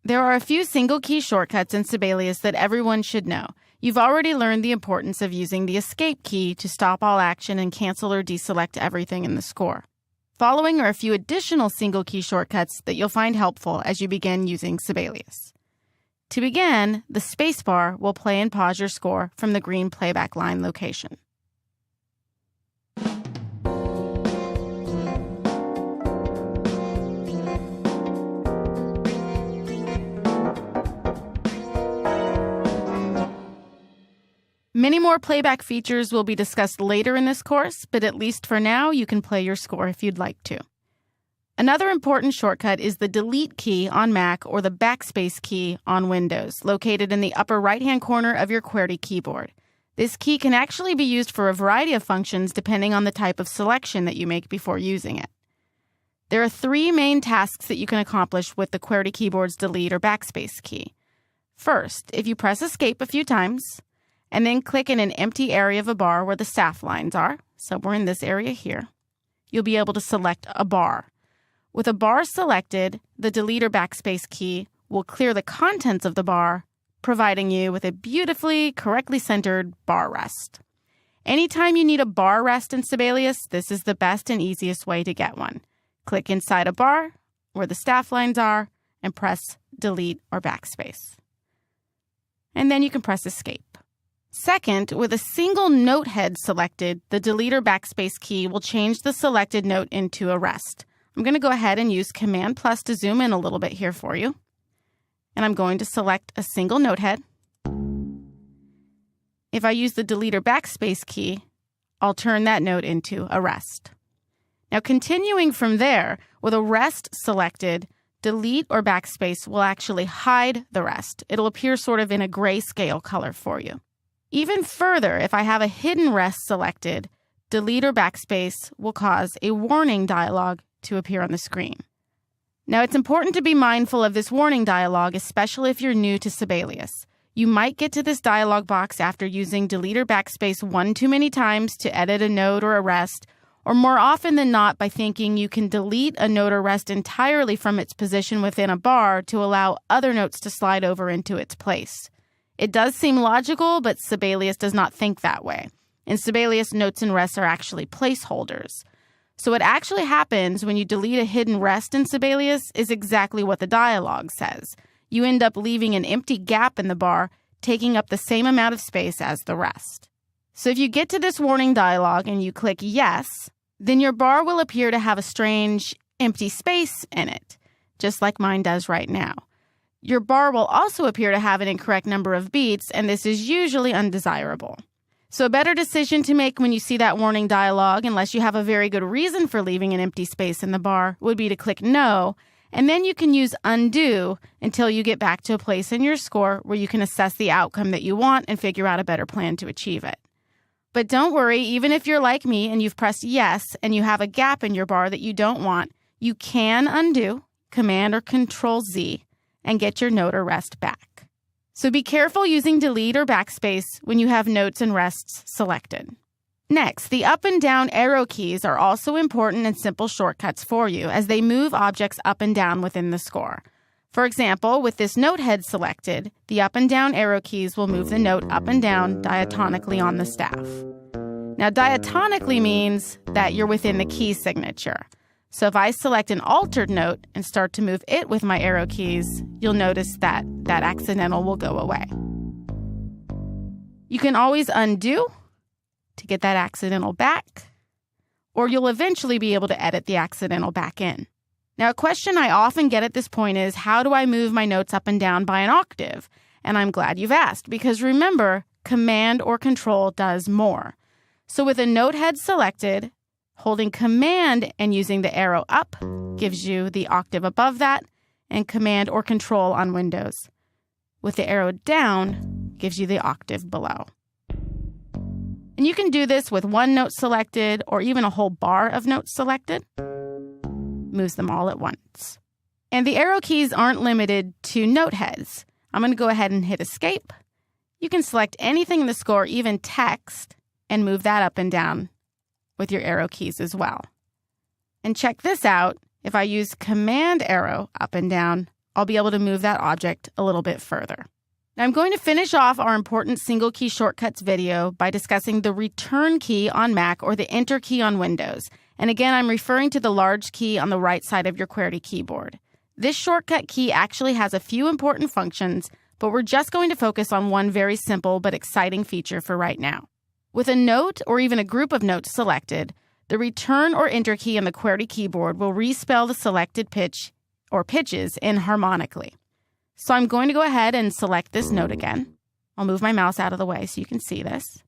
There are a few single-key shortcuts in Sibelius that everyone should know. You've already learned the importance of using the escape key to stop all action and cancel or deselect everything in the score. Following are a few additional single-key shortcuts that you'll find helpful as you begin using Sibelius. To begin, the spacebar will play and pause your score from the green playback line location. Many more playback features will be discussed later in this course, but at least for now, you can play your score if you'd like to. Another important shortcut is the Delete key on Mac or the Backspace key on Windows, located in the upper right-hand corner of your QWERTY keyboard. This key can actually be used for a variety of functions depending on the type of selection that you make before using it. There are three main tasks that you can accomplish with the QWERTY keyboard's Delete or Backspace key. First, if you press Escape a few times, and then click in an empty area of a bar where the staff lines are, somewhere in this area here, you'll be able to select a bar. With a bar selected, the Delete or Backspace key will clear the contents of the bar, providing you with a beautifully, correctly centered bar rest. Anytime you need a bar rest in Sibelius, this is the best and easiest way to get one. Click inside a bar where the staff lines are and press Delete or Backspace. And then you can press Escape. Second, with a single note head selected, the Delete or Backspace key will change the selected note into a rest. I'm going to go ahead and use Command+ to zoom in a little bit here for you. And I'm going to select a single note head. If I use the Delete or Backspace key, I'll turn that note into a rest. Now, continuing from there, with a rest selected, Delete or Backspace will actually hide the rest. It'll appear sort of in a grayscale color for you. Even further, if I have a hidden rest selected, Delete or Backspace will cause a warning dialog to appear on the screen. Now, it's important to be mindful of this warning dialog, especially if you're new to Sibelius. You might get to this dialog box after using Delete or Backspace one too many times to edit a note or a rest, or more often than not by thinking you can delete a note or rest entirely from its position within a bar to allow other notes to slide over into its place. It does seem logical, but Sibelius does not think that way. In Sibelius, notes and rests are actually placeholders. So what actually happens when you delete a hidden rest in Sibelius is exactly what the dialog says. You end up leaving an empty gap in the bar, taking up the same amount of space as the rest. So if you get to this warning dialog and you click Yes, then your bar will appear to have a strange empty space in it, just like mine does right now. Your bar will also appear to have an incorrect number of beats, and this is usually undesirable. So a better decision to make when you see that warning dialog, unless you have a very good reason for leaving an empty space in the bar, would be to click No, and then you can use Undo until you get back to a place in your score where you can assess the outcome that you want and figure out a better plan to achieve it. But don't worry, even if you're like me and you've pressed Yes and you have a gap in your bar that you don't want, you can undo, Command or Control Z, and get your note or rest back. So be careful using Delete or Backspace when you have notes and rests selected. Next, the up and down arrow keys are also important and simple shortcuts for you as they move objects up and down within the score. For example, with this note head selected, the up and down arrow keys will move the note up and down diatonically on the staff. Now, diatonically means that you're within the key signature. So if I select an altered note and start to move it with my arrow keys, you'll notice that that accidental will go away. You can always undo to get that accidental back, or you'll eventually be able to edit the accidental back in. Now, a question I often get at this point is, how do I move my notes up and down by an octave? And I'm glad you've asked, because remember, Command or Control does more. So with a note head selected, holding Command and using the arrow up gives you the octave above that, and Command or Control on Windows. With the arrow down gives you the octave below. And you can do this with one note selected or even a whole bar of notes selected. Moves them all at once. And the arrow keys aren't limited to note heads. I'm going to go ahead and hit Escape. You can select anything in the score, even text, and move that up and down with your arrow keys as well. And check this out. If I use Command arrow up and down I'll be able to move that object a little bit further. Now I'm going to finish off our important single key shortcuts video by discussing the return key on Mac or the enter key on Windows. And again, I'm referring to the large key on the right side of your QWERTY keyboard. This shortcut key actually has a few important functions, but we're just going to focus on one very simple but exciting feature for right now. With a note or even a group of notes selected, the return or enter key on the QWERTY keyboard will respell the selected pitch or pitches in harmonically. So I'm going to go ahead and select this note again. I'll move my mouse out of the way so you can see this.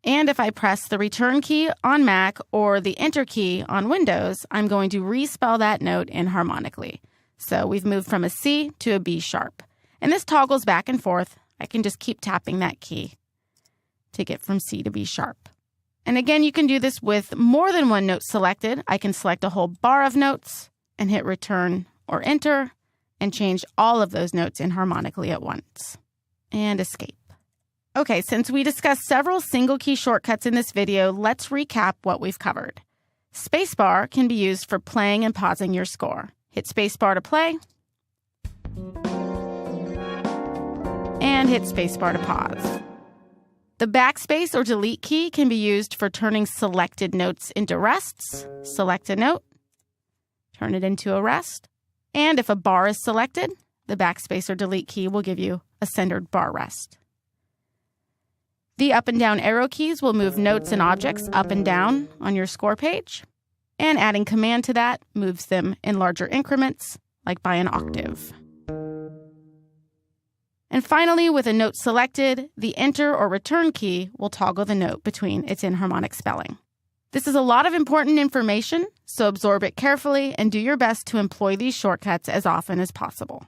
And if I press the return key on Mac or the enter key on Windows, I'm going to respell that note in harmonically. So we've moved from a C to a B sharp. And this toggles back and forth. I can just keep tapping that key to get from C to B sharp. And again, you can do this with more than one note selected. I can select a whole bar of notes and hit return or enter and change all of those notes in harmonically at once. And escape. Okay, since we discussed several single key shortcuts in this video, let's recap what we've covered. Spacebar can be used for playing and pausing your score. Hit spacebar to play. And hit spacebar to pause. The backspace or delete key can be used for turning selected notes into rests. Select a note, turn it into a rest. And if a bar is selected, the backspace or delete key will give you a centered bar rest. The up and down arrow keys will move notes and objects up and down on your score page. And adding command to that moves them in larger increments, like by an octave. And finally, with a note selected, the enter or return key will toggle the note between its inharmonic spelling. This is a lot of important information, so absorb it carefully and do your best to employ these shortcuts as often as possible.